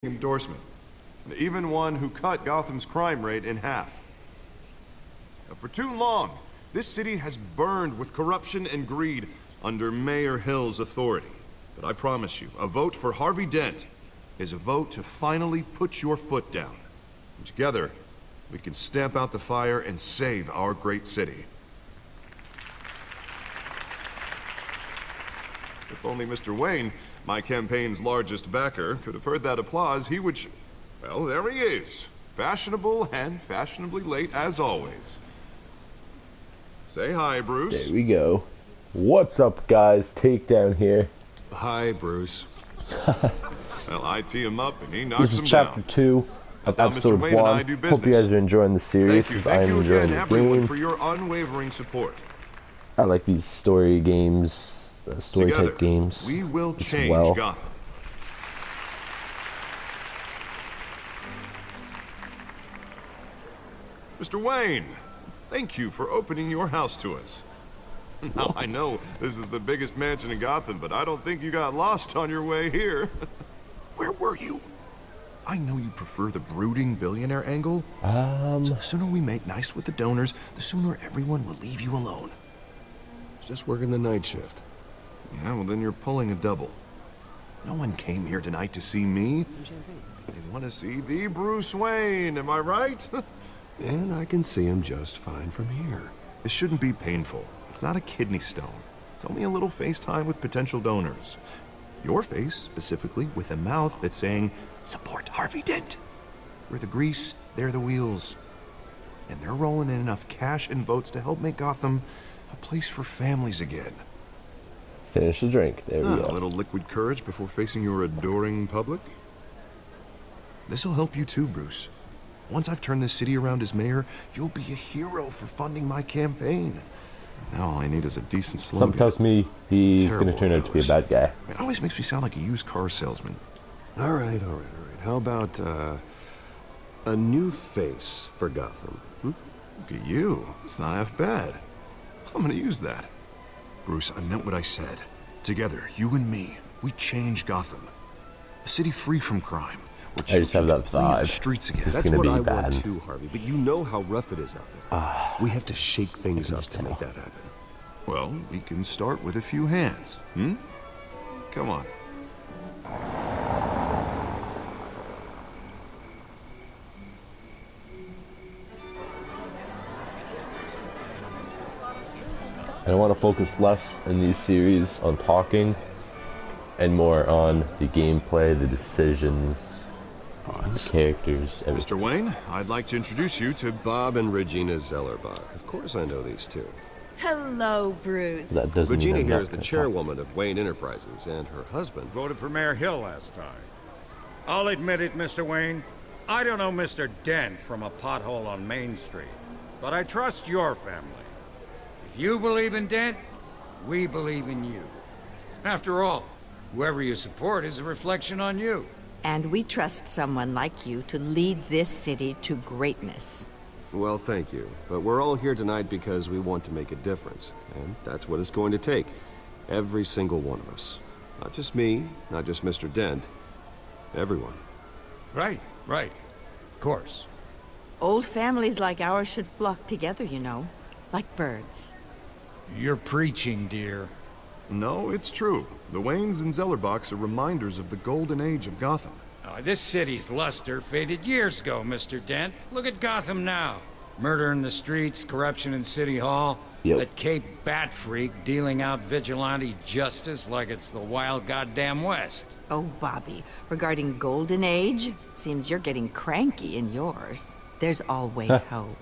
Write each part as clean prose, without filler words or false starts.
endorsement, even one who cut Gotham's crime rate in half. For too long, this city has burned with corruption and greed under Mayor Hill's authority. But I promise you, a vote for Harvey Dent is a vote to finally put your foot down. And together, we can stamp out the fire and save our great city. If only Mr. Wayne, my campaign's largest backer, could have heard that applause, he would well, there he is. Fashionable and fashionably late as always. Say hi, Bruce. There we go. What's up, guys? Takedown here. Hi, Bruce. Well, I tee him up and he knocks him down. This is chapter 2 of episode 1. Hope you guys are enjoying the series. Thank you again, everyone, for your unwavering support. I like these story games, story Together, type games. We will change Gotham. Mr. Wayne, thank you for opening your house to us. Now, I know this is the biggest mansion in Gotham, but I don't think you got lost on your way here. Where were you? I know you prefer the brooding billionaire angle. So the sooner we make nice with the donors, the sooner everyone will leave you alone. Just working the night shift. Yeah, well then you're pulling a double. No one came here tonight to see me. They want to see the Bruce Wayne, am I right? And I can see him just fine from here. This shouldn't be painful. It's not a kidney stone. It's only a little FaceTime with potential donors. Your face, specifically, with a mouth that's saying, support Harvey Dent. We're the grease, they're the wheels. And they're rolling in enough cash and votes to help make Gotham a place for families again. Finish the drink. There we go. A little liquid courage before facing your adoring public. This'll help you too, Bruce. Once I've turned this city around as mayor, you'll be a hero for funding my campaign. Now all I need is a decent slogan. Something tells me he's going to turn out to be a bad guy. It always makes me sound like a used car salesman. All right. How about, a new face for Gotham? Look at you. It's not half bad. I'm gonna use that. Bruce, I meant what I said. Together, you and me, we change Gotham. A city free from crime. I just have that vibe. The streets again. That's what I want too, Harvey. But you know how rough it is out there. We have to shake things up to make that happen. Well, we can start with a few hands. Come on. I want to focus less in these series on talking and more on the gameplay, the decisions, the characters, everything. Mr. Wayne, I'd like to introduce you to Bob and Regina Zellerbach. Of course I know these two. Hello, Bruce. That doesn't Regina mean here is the chairwoman of Wayne Enterprises, and her husband voted for Mayor Hill last time. I'll admit it, Mr. Wayne. I don't know Mr. Dent from a pothole on Main Street, but I trust your family. If you believe in Dent, we believe in you. After all, whoever you support is a reflection on you. And we trust someone like you to lead this city to greatness. Well, thank you. But we're all here tonight because we want to make a difference. And that's what it's going to take. Every single one of us. Not just me, not just Mr. Dent. Everyone. Right. Of course. Old families like ours should flock together, you know, like birds. You're preaching, dear. No, it's true. The Waynes and Zellerbachs are reminders of the golden age of Gotham. This city's luster faded years ago, Mr. Dent. Look at Gotham now. Murder in the streets, corruption in City Hall. Yep. That Cape Bat Freak dealing out vigilante justice like it's the wild goddamn West. Oh, Bobby, regarding Golden Age, seems you're getting cranky in yours. There's always hope.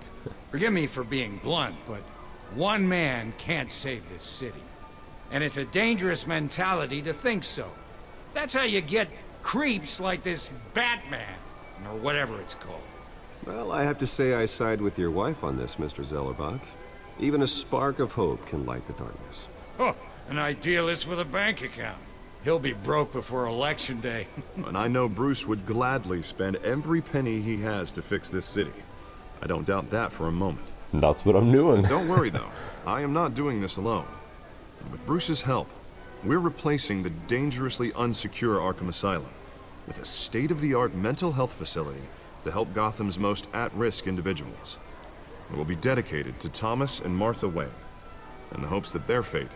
Forgive me for being blunt, but one man can't save this city. And it's a dangerous mentality to think so. That's how you get creeps like this Batman, or whatever it's called. Well, I have to say I side with your wife on this, Mr. Zellerbach. Even a spark of hope can light the darkness. Oh, an idealist with a bank account. He'll be broke before Election Day. And I know Bruce would gladly spend every penny he has to fix this city. I don't doubt that for a moment. That's what I'm doing. Don't worry, though. I am not doing this alone. With Bruce's help, we're replacing the dangerously unsecure Arkham Asylum. with a state-of-the-art mental health facility to help Gotham's most at-risk individuals. It will be dedicated to Thomas and Martha Wayne, in the hopes that their fate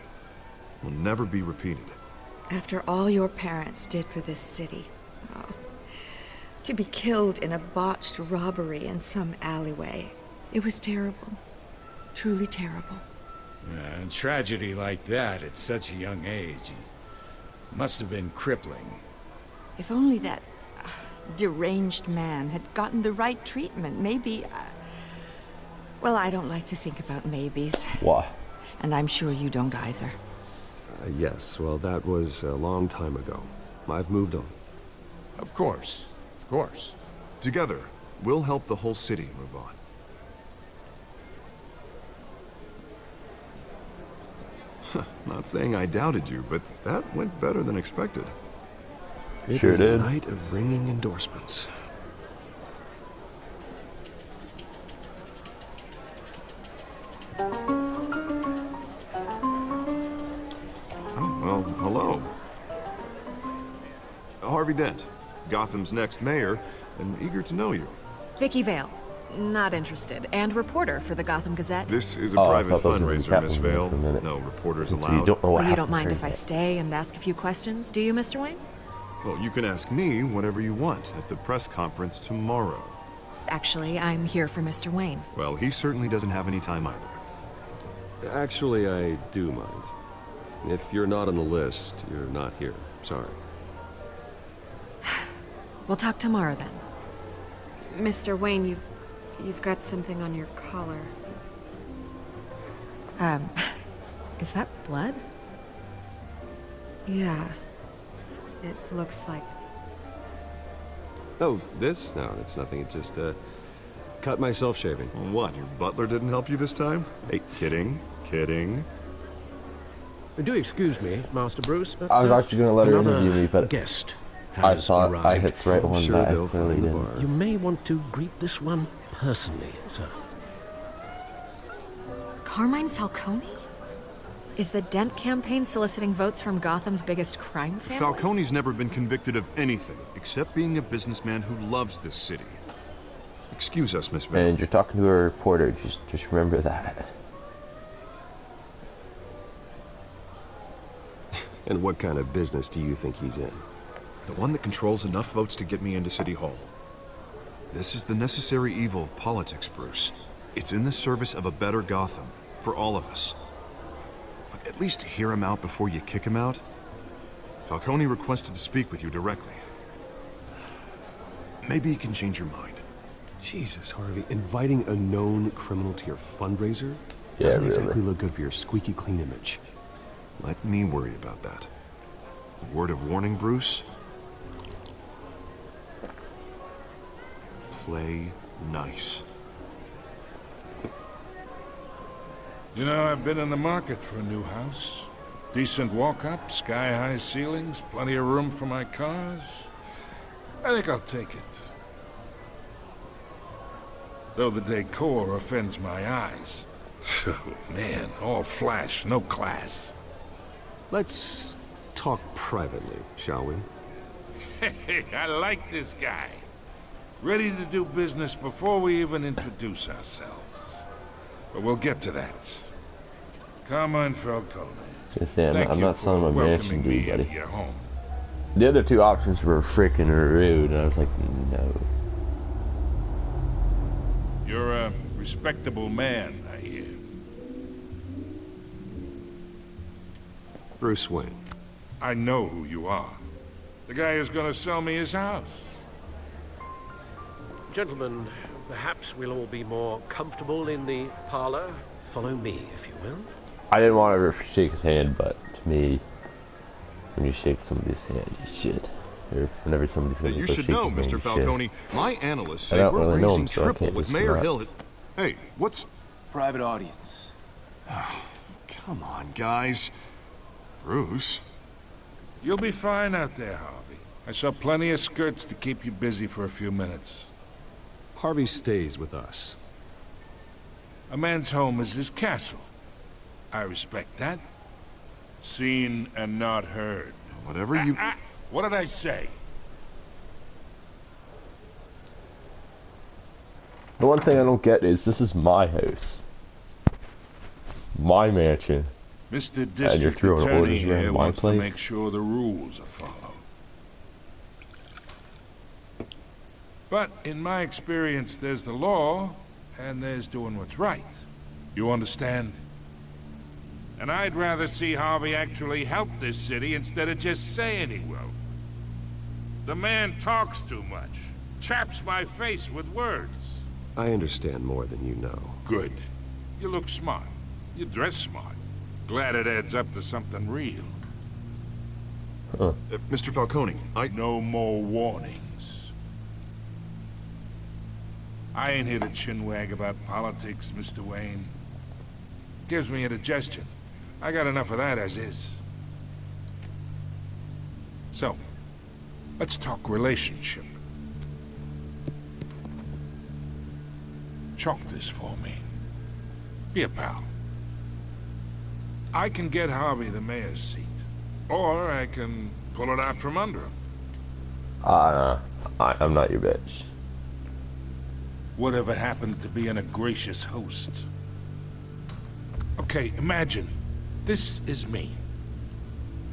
will never be repeated. After all your parents did for this city, oh, to be killed in a botched robbery in some alleyway, it was terrible. Truly terrible. A tragedy like that at such a young age must have been crippling. If only that deranged man had gotten the right treatment, maybe... Well, I don't like to think about maybes. Why? And I'm sure you don't either. Yes, well, that was a long time ago. I've moved on. Of course. Of course. Together, we'll help the whole city move on. Not saying I doubted you, but that went better than expected. It Sure was did. a night of ringing endorsements. Oh, well, hello. Harvey Dent, Gotham's next mayor, and eager to know you. Vicky Vale. Not interested. And reporter for the Gotham Gazette. This is a Oh, I private thought that was fundraiser, Catwoman Miss for a Vale. minute. No reporters Since allowed. you don't know what Well, you don't happened mind to if her I yet. stay and ask a few questions, do you, Mr. Wayne? Well, you can ask me whatever you want at the press conference tomorrow. Actually, I'm here for Mr. Wayne. Well, he certainly doesn't have any time either. Actually, I do mind. If you're not on the list, you're not here. Sorry. We'll talk tomorrow then. Mr. Wayne, you've got something on your collar. Is that blood? Yeah. It looks like... Oh, this? No, it's nothing. It just, cut myself shaving. What, your butler didn't help you this time? Hey, kidding, kidding. Do excuse me, Master Bruce, but I was actually going to let her another interview me, but guest I has thought I arrived. hit the right one, sure but I they'll clearly find the didn't. bar. You may want to greet this one personally, sir. Carmine Falcone? Is the Dent campaign soliciting votes from Gotham's biggest crime family? Falcone's never been convicted of anything except being a businessman who loves this city. Excuse us, Miss Vale. And you're talking to a reporter, just remember that. And what kind of business do you think he's in? The one that controls enough votes to get me into City Hall. This is the necessary evil of politics, Bruce. It's in the service of a better Gotham, for all of us. But at least hear him out before you kick him out. Falcone requested to speak with you directly. Maybe he can change your mind. Jesus, Harvey, inviting a known criminal to your fundraiser Yeah, doesn't really. exactly look good for your squeaky clean image. Let me worry about that. A word of warning, Bruce. Play nice. You know, I've been in the market for a new house. Decent walk-up, sky-high ceilings, plenty of room for my cars. I think I'll take it. Though the decor offends my eyes. Oh, man, all flash, no class. Let's talk privately, shall we? Hey, I like this guy. Ready to do business before we even introduce ourselves. But we'll get to that. Carmine Falcone. Just saying, Thank I'm you not for selling my welcoming mansion to me you, buddy. into your home. The other two options were freaking rude, and I was like, no. You're a respectable man, I hear. Bruce Wayne. I know who you are. The guy who's gonna sell me his house. Gentlemen, perhaps we'll all be more comfortable in the parlor. Follow me, if you will. I didn't want to shake his hand, but to me, when you shake somebody's hand, you should. Or whenever somebody's going to You go should shake know, your hand, Mr. you Falcone. My analysts I say don't we're really know raising him, so I triple can't with just Mayor not. Hill. Hey, what's... Private audience. Come on, guys. Bruce. You'll be fine out there, Harvey. I saw plenty of skirts to keep you busy for a few minutes. Harvey stays with us. A man's home is his castle. I respect that. Seen and not heard. Whatever you... What did I say? The one thing I don't get is this is my house. My mansion. Mr. And you're District throwing Attorney orders here around my wants to place? make sure the rules are followed. But in my experience, there's the law, and there's doing what's right. You understand? And I'd rather see Harvey actually help this city instead of just saying he will. The man talks too much. Chaps my face with words. I understand more than you know. Good. You look smart. You dress smart. Glad it adds up to something real. Mr. Falcone, No more warnings. I ain't here to chinwag about politics, Mr. Wayne. Gives me indigestion. I got enough of that as is. So, let's talk relationship. Chalk this for me. Be a pal. I can get Harvey the mayor's seat. Or I can pull it out from under him. I'm not your bitch. Whatever happened to being a gracious host? Okay, imagine, this is me.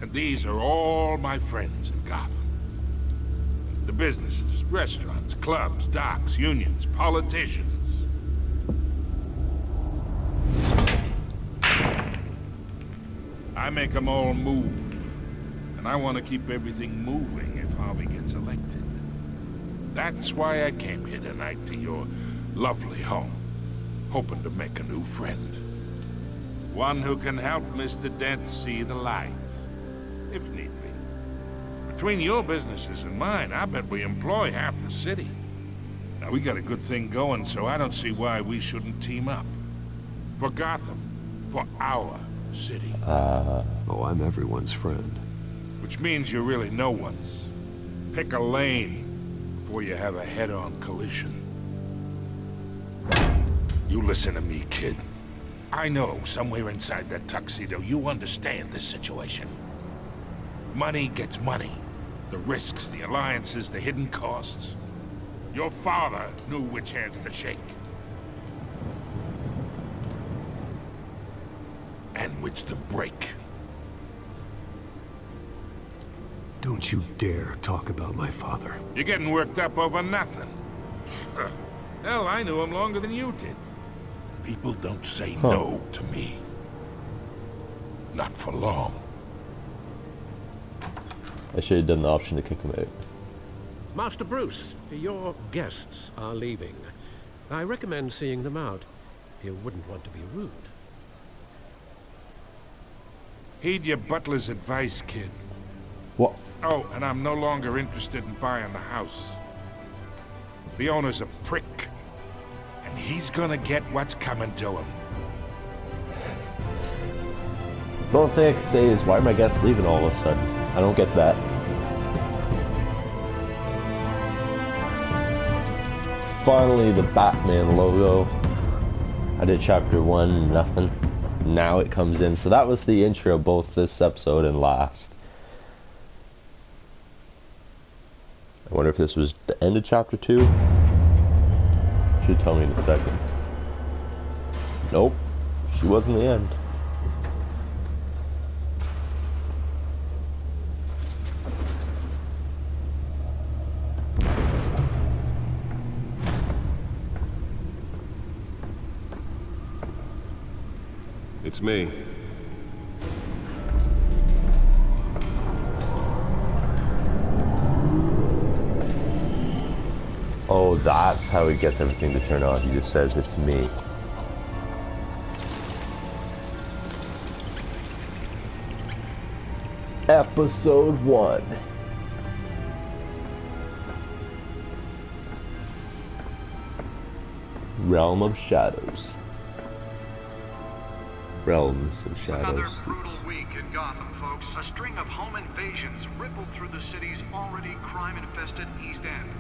And these are all my friends in Gotham. The businesses, restaurants, clubs, docks, unions, politicians. I make them all move. And I want to keep everything moving if Harvey gets elected. That's why I came here tonight to your lovely home, hoping to make a new friend. One who can help Mr. Dent see the light, if need be. Between your businesses and mine, I bet we employ half the city. Now, we got a good thing going, so I don't see why we shouldn't team up. For Gotham, for our city. Oh, I'm everyone's friend. Which means you're really no one's. Pick a lane before you have a head-on collision. You listen to me, kid. I know somewhere inside that tuxedo you understand this situation. Money gets money. The risks, the alliances, the hidden costs. Your father knew which hands to shake. And which to break. Don't you dare talk about my father. You're getting worked up over nothing. Hell, I knew him longer than you did. People don't say no to me. Not for long. I should have done the option to kick him out. Master Bruce, your guests are leaving. I recommend seeing them out. You wouldn't want to be rude. Heed your butler's advice, kid. What? Oh, and I'm no longer interested in buying the house. The owner's a prick. And he's gonna get what's coming to him. The only thing I can say is, why are my guests leaving all of a sudden? I don't get that. Finally, the Batman logo. I did chapter 1, nothing. Now it comes in. So that was the intro, both this episode and last. I wonder if this was the end of chapter 2. Should tell me in a second. Nope. She wasn't the end. It's me. Oh, that's how he gets everything to turn on. He just says, it's me. Episode 1. Realm of Shadows. Realms of Shadows. Another brutal week in Gotham, folks. A string of home invasions rippled through the city's already crime-infested East End.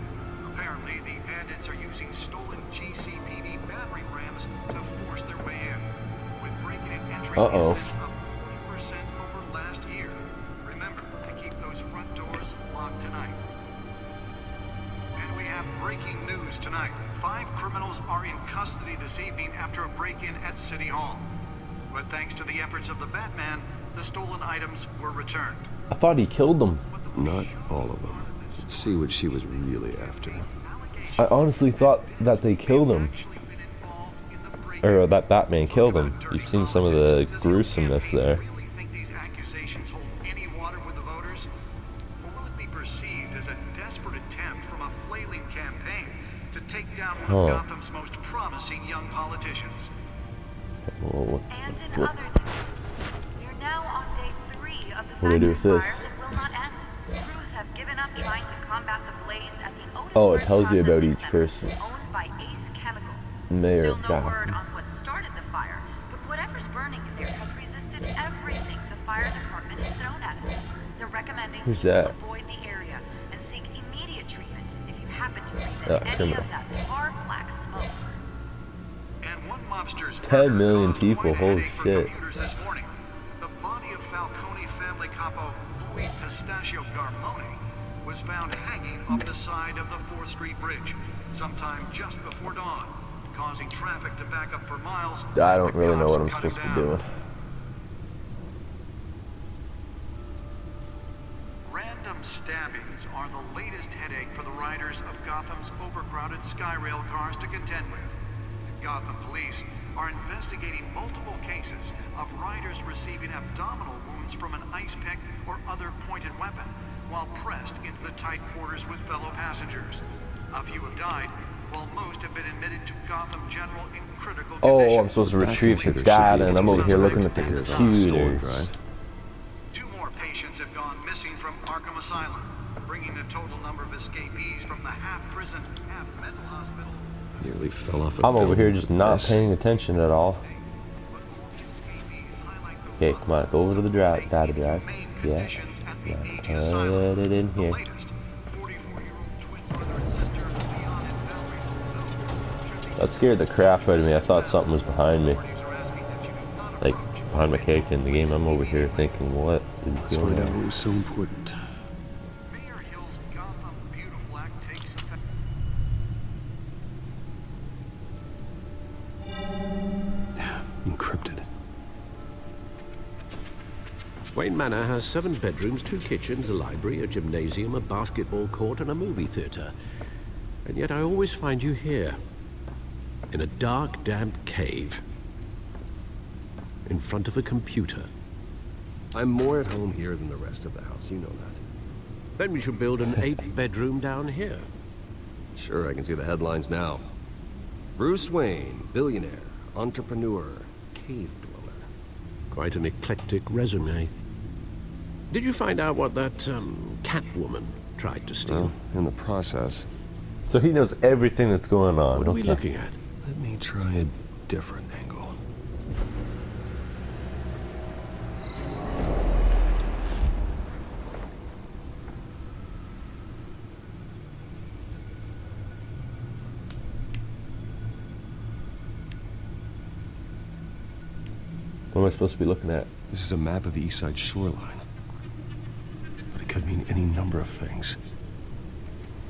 Apparently, the bandits are using stolen GCPD battering rams to force their way in, with break-in and entry incidents up 40% over last year. Remember to keep those front doors locked tonight. And we have breaking news tonight. 5 criminals are in custody this evening after a break-in at City Hall. But thanks to the efforts of the Batman, the stolen items were returned. I thought he killed them. Not all of them. Let's see what she was really after. I honestly thought that they killed him. Or that Batman killed him. You've seen some of the gruesomeness there. Really think these accusations hold any water with the voters? Or will it be perceived as a desperate attempt from a flailing campaign to take down one of Gotham's most promising young politicians? And in other news, you're now on day 3 of the What do we do with this? fire that will not end. Crews have given up trying to combat the blaze at the Otis Oh, it tells you about Processing each Center, person. owned by Ace Chemical. Mayor Still no Gotham. word on what started the fire, but whatever's burning in there has resisted everything the fire department has thrown at it. They're recommending Who's people that? avoid the area and seek immediate treatment if you happen to breathe in any criminal. of that tar black smoke. And one mobster's 10 million caused people, quite a holy headache for shit. commuters this morning. The body of Falcone family capo Louis Pistachio Garmone was found hanging off the side of the 4th Street Bridge sometime just before dawn, causing traffic to back up for miles. I as don't the really know cops what I'm cut him supposed to be down. doing. Random stabbings are the latest headache for the riders of Gotham's overcrowded Skyrail cars to contend with. Gotham police are investigating multiple cases of riders receiving abdominal wounds from an ice pick or other pointed weapon while pressed into the tight quarters with fellow passengers. A few have died, while most have been admitted to Gotham General in critical condition. Oh, I'm supposed to retrieve the computer data, should be and I'm over here looking at the It is on storage computers. drive. 2 more patients have gone missing from Arkham Asylum, bringing the total number of escapees from the half-prison, half-mental hospital. Nearly fell off a I'm over building here with just not this. paying attention at all. Okay, come on, go over to the data drive. Yeah. Put it in here. That scared the crap out of me. I thought something was behind me. Like, behind my character in the game. I'm over here thinking, what is Let's going find out on? what was so important. Mayor Hill's Gotham Beautiful Act takes effect. Encrypted. Wayne Manor has 7 bedrooms, 2 kitchens, a library, a gymnasium, a basketball court, and a movie theater. And yet I always find you here, in a dark, damp cave, in front of a computer. I'm more at home here than the rest of the house, you know that. Then we should build an 8th bedroom down here. Sure, I can see the headlines now. Bruce Wayne, billionaire, entrepreneur, cave dweller. Quite an eclectic resume. Did you find out what that, Catwoman tried to steal? Well, in the process, So he knows everything that's going on. What are we Okay. looking at? let me try a different angle. What am I supposed to be looking at? This is a map of the East Side shoreline. But it could mean any number of things.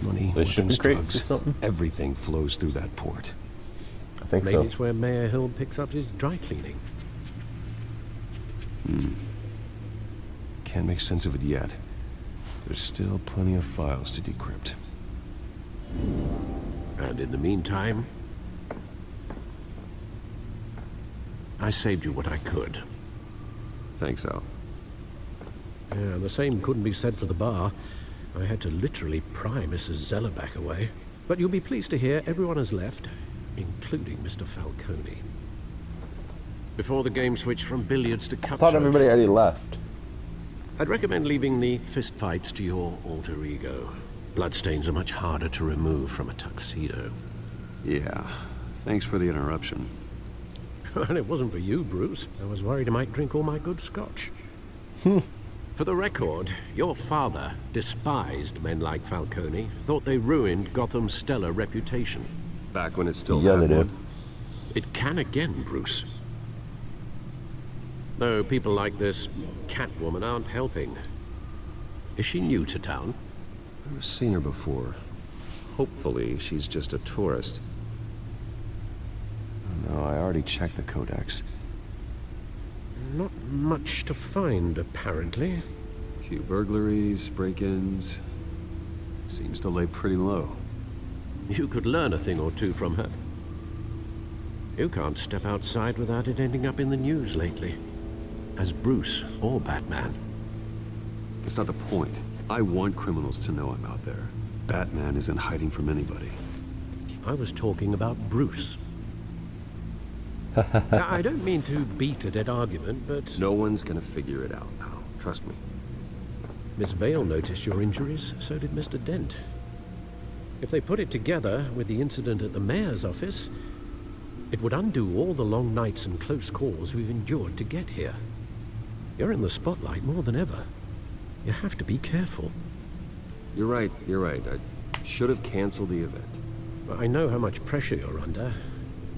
Money, The shipping weapons, crates or drugs, something? everything flows through that port. I think Maybe so. it's where Mayor Hill picks up his dry cleaning. Can't make sense of it yet. There's still plenty of files to decrypt. And in the meantime, I saved you what I could. Thanks, Al. Yeah, the same couldn't be said for the bar. I had to literally pry Mrs. Zellerback away. But you'll be pleased to hear everyone has left, including Mr. Falcone. Before the game switched from billiards to I thought cutthroat, everybody already left. I'd recommend leaving the fistfights to your alter ego. Bloodstains are much harder to remove from a tuxedo. Yeah, thanks for the interruption. And it wasn't for you, Bruce. I was worried I might drink all my good scotch. For the record, your father despised men like Falcone, thought they ruined Gotham's stellar reputation. Back when it still Yeah, had they did. one. It can again, Bruce. Though people like this Catwoman aren't helping. Is she new to town? I've seen her before. hopefully she's just a tourist. No, I already checked the codex. Not much to find, apparently. A few burglaries, break-ins. Seems to lay pretty low. You could learn a thing or two from her. You can't step outside without it ending up in the news lately. As Bruce or Batman. That's not the point. I want criminals to know I'm out there. Batman isn't hiding from anybody. I was talking about Bruce. Now, I don't mean to beat a dead argument, but... No one's gonna figure it out, pal. Trust me. Miss Vale noticed your injuries, so did Mr. Dent. If they put it together with the incident at the mayor's office, it would undo all the long nights and close calls we've endured to get here. You're in the spotlight more than ever. You have to be careful. You're right. I should have canceled the event. I know how much pressure you're under.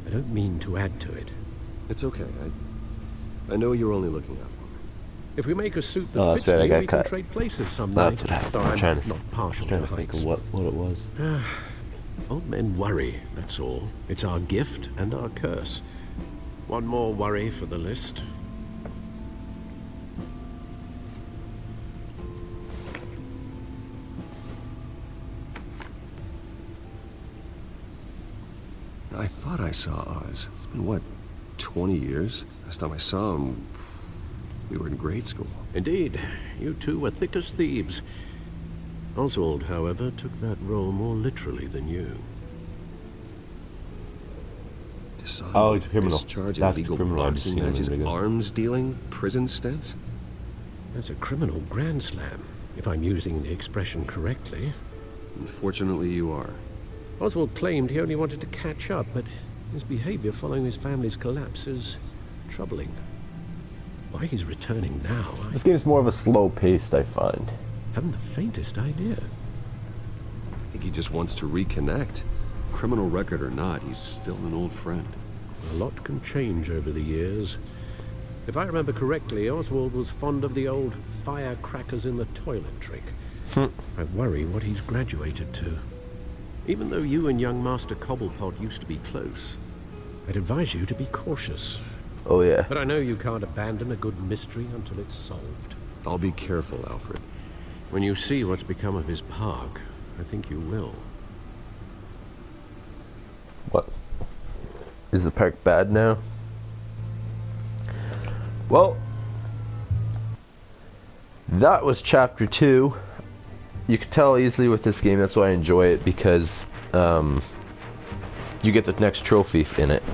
I don't mean to add to it. It's okay. I know you're only looking out for me. If we make a suit that fits me, we can trade places someday. That's what happened. I'm not partial to think heights. of what it was. Old men worry, that's all. It's our gift and our curse. One more worry for the list. I thought I saw Oz. It's been, what, 20 years? Last time I saw him, we were in grade school. Indeed. You two were thick as thieves. Oswald, however, took that role more literally than you. Oh, he's a criminal. Discharge, That's illegal the criminal. boxing matches, arms dealing, prison stints? That's a criminal grand slam, if I'm using the expression correctly. Unfortunately, you are. Oswald claimed he only wanted to catch up, but his behavior following his family's collapse is troubling. Why he's returning now, This game's more of a slow-paced, I find. Haven't the faintest idea. I think he just wants to reconnect. Criminal record or not, he's still an old friend. A lot can change over the years. If I remember correctly, Oswald was fond of the old firecrackers in the toilet trick. I worry what he's graduated to. Even though you and young Master Cobblepot used to be close, I'd advise you to be cautious. Oh, yeah. But I know you can't abandon a good mystery until it's solved. I'll be careful, Alfred. When you see what's become of his park, I think you will. What? Is the park bad now? Well, that was chapter 2. You can tell easily with this game, that's why I enjoy it, because you get the next trophy in it.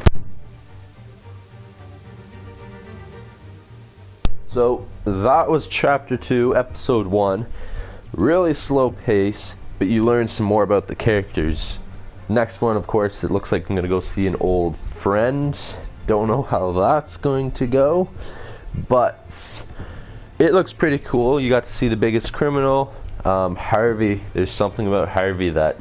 So that was chapter 2, episode 1. Really slow pace, but you learn some more about the characters. Next one, of course, it looks like I'm gonna go see an old friend. Don't know how that's going to go, but it looks pretty cool. You got to see the biggest criminal, Harvey. There's something about Harvey that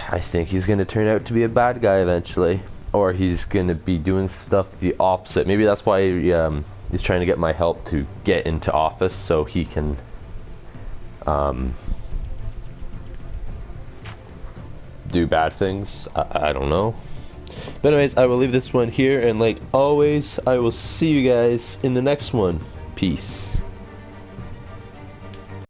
I think he's gonna turn out to be a bad guy eventually, or he's gonna be doing stuff the opposite. Maybe that's why he's trying to get my help to get into office so he can do bad things. I don't know. But anyways, I will leave this one here, and like always, I will see you guys in the next one. Peace.